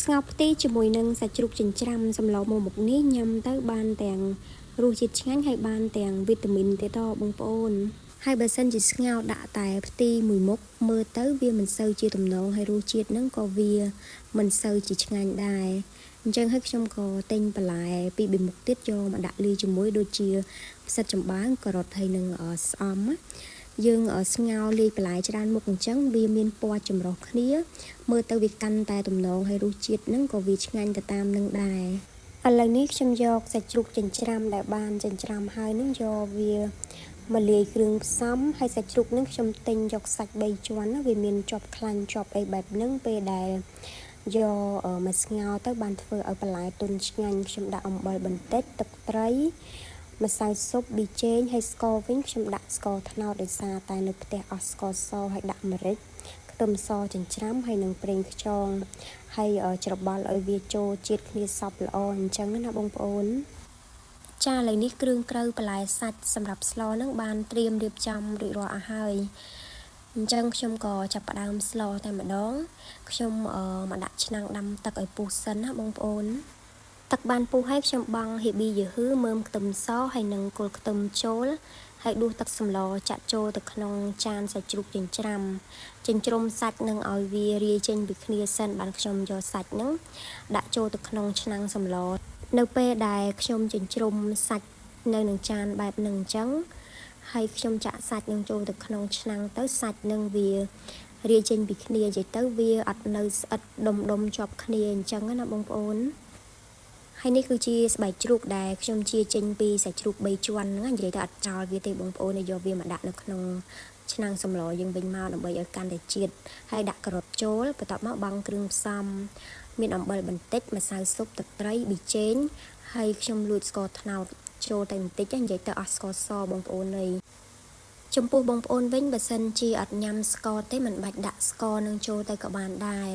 ស្ងោរផ្ទៃជាមួយនឹងសាច់ជ្រូកចិញ្ច្រាំសម្លមុខនេះញ៉ាំទៅបានទាំងរសជាតិឆ្ងាញ់ហើយបានទាំងវីតាមីនទៀតបងប្អូនហើយបើសិនជាស្ងោរដាក់តែផ្ទៃមួយមុខមើលទៅវាមិនសូវជាទំនងហើយរសជាតិហ្នឹងក៏វាមិនសូវជាឆ្ងាញ់ដែរអញ្ចឹងហើយខ្ញុំក៏ទិញបន្លែពី3មុខទៀតយកមកដាក់លាយជាមួយដូចជាផ្សិតចំបើងការ៉ុតហើយនឹងស្អំយើងស្ងោរលាយបន្លែច្រើនមុខអញ្ចឹងវាមានពណ៌ចម្រុះគ្នាមើលទៅវាកាន់តែទំនងហើយរសជាតិហ្នឹងក៏វាឆ្ងាញ់ទៅតាមនឹងដែរឥឡូវនេះខ្ញុំយកសាច់ជ្រូកចិញ្ច្រាំដែលបានចិញ្ច្រាំហើយនឹងយកវាមកលាយគ្រឿងផ្សំហើយសាច់ជ្រូកហ្នឹងខ្ញុំទិញយកសាច់3ជាន់ណាវាមានជាប់ខ្លាញ់ជាប់អីបែបហ្នឹងពេលដែលយកមកស្ងោរទៅបានធ្វើឲ្យបន្លែទន់ឆ្ងាញ់ខ្ញុំដាក់អំបិលបន្តិចទឹកត្រីម្សៅស៊ុបប៊ីចេងហើយស្ករវិញខ្ញុំដាក់ស្ករត្នោតដោយសារតែនៅផ្ទះអស់ស្ករសហើយដាក់ម្រេចខ្ទឹមសចិញ្ច្រាំហើយនឹងប្រេងខ្យងហើយច្របល់ឲ្យវាចូលជាតិគ្នាសព្វល្អអញ្ចឹងណាបងប្អូនចាឥឡូវនេះគ្រឿងក្រៅបន្លែសាច់សម្រាប់ស្លហ្នឹងបានត្រៀមរៀបចំរួចរាល់អស់ហើយអញ្ចឹងខ្ញុំក៏ចាប់ផ្ដើមស្លតែម្ដងខ្ញុំមកដាក់ឆ្នាំងដាំទឹកឲ្យពុះសិនណាបងប្អូនទឹកបានពុះហើយខ្ញុំបង់ហេប៊ីយឺហឺមើមខ្ទឹមសហើយនឹងគល់ខ្ទឹមចូលហើយដួសទឹកសម្លចាក់ចូលទៅក្នុងចានសាច់ជ្រូកចិញ្ច្រាំចិញ្ច្រំសាច់នឹងឲ្យវារាយចេញពីគ្នាសិនបានខ្ញុំយកសាច់ហ្នឹងដាក់ចូលទៅក្នុងឆ្នាំងសម្លនៅពេលដែលខ្ញុំចិញ្ច្រំសាច់នៅនឹងចានបែបហ្នឹងអញ្ចឹងហើយខ្ញុំចាក់សាច់នឹងចូលទៅក្នុងឆ្នាំងទៅសាច់នឹងវារាយចេញពីគ្នានិយាយទៅវាអត់នៅស្អិតដុំជាប់គ្នាអញ្ចឹងណាបងប្អូនហើយនេះគឺជាស្បែកជ្រូកដែលខ្ញុំជាចេញពីសាច់ជ្រូក3ជាន់ហ្នឹងនិយាយទៅអត់ចោលវាទេបងប្អូនយកវាមកដាក់នៅក្នុងឆ្នាំងសម្លយើងវិញមកដើម្បីឲ្យកាន់តែជាតិហើយដាក់ការ៉ុតចូលបន្ទាប់មកបង់គ្រឿងផ្សំមានអំបិលបន្តិចម្សៅស៊ុបទឹកត្រីប៊ីចេងហើយខ្ញុំលួចស្ករត្នោតចូលតែបន្តិចនិយាយទៅអស់ស្ករសបងប្អូនអីចំពោះបងប្អូនវិញបើសិនជាអត់ញ៉ាំស្ករទេមិនបាច់ដាក់ស្ករនឹងចូលទៅក៏បានដែរ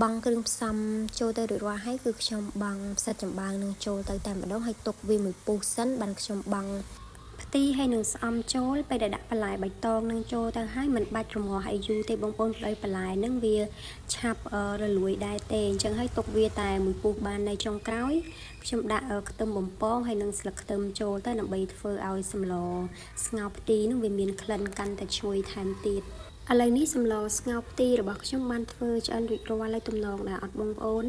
បង់គ្រឿងផ្សំចូលទៅរួចរាល់ហើយគឺខ្ញុំបង់ផ្សិតចំបើងនឹងចូលទៅតែម្ដងហើយទុកវាមួយពុះសិនបានខ្ញុំបង់ផ្ទីហើយនឹងស្អំចូលពេលដែលដាក់បន្លែបៃតងនឹងចូលទៅហើយមិនបាច់រំងាស់ឲ្យយូរទេបងប្អូនព្រោះបន្លែនឹងវាឆាប់រលួយដែរទេអញ្ចឹងហើយទុកវាតែមួយពុះបាននៅចុងក្រោយខ្ញុំដាក់ខ្ទឹមបំពងហើយនឹងស្លឹកខ្ទឹមចូលទៅដើម្បីធ្វើឲ្យសម្លស្ងោរផ្ទីនឹងវាមានក្លិនកាន់តែឈ្ងុយថែមទៀតឥឡូវនេះសម្លស្ងោរផ្ទីរបស់ខ្ញុំបានធ្វើឆ្អិនរួចរាល់ហើយទំនងដែរអត់បងប្អូន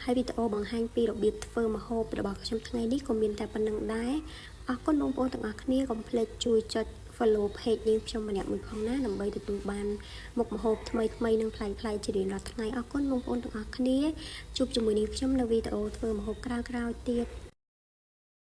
ហើយវីដេអូបង្ហាញពីរបៀបធ្វើម្ហូបរបស់ខ្ញុំថ្ងៃនេះក៏មានតែប៉ុណ្្នឹងដែរអរគុណបងប្អូនទាំងអស់គ្នាកុំភ្លេចជួយចុច follow page នាងខ្ញុំម្នាក់មួយផងណាដើម្បីទទួលបានមុខម្ហូបថ្មីៗនិងប្លែកៗជារៀងរាល់ថ្ងៃអរគុណបងប្អូនទាំងអស់គ្នាជួបជាមួយនាងខ្ញុំនៅវីដេអូធ្វើម្ហូបក្រោយៗទៀត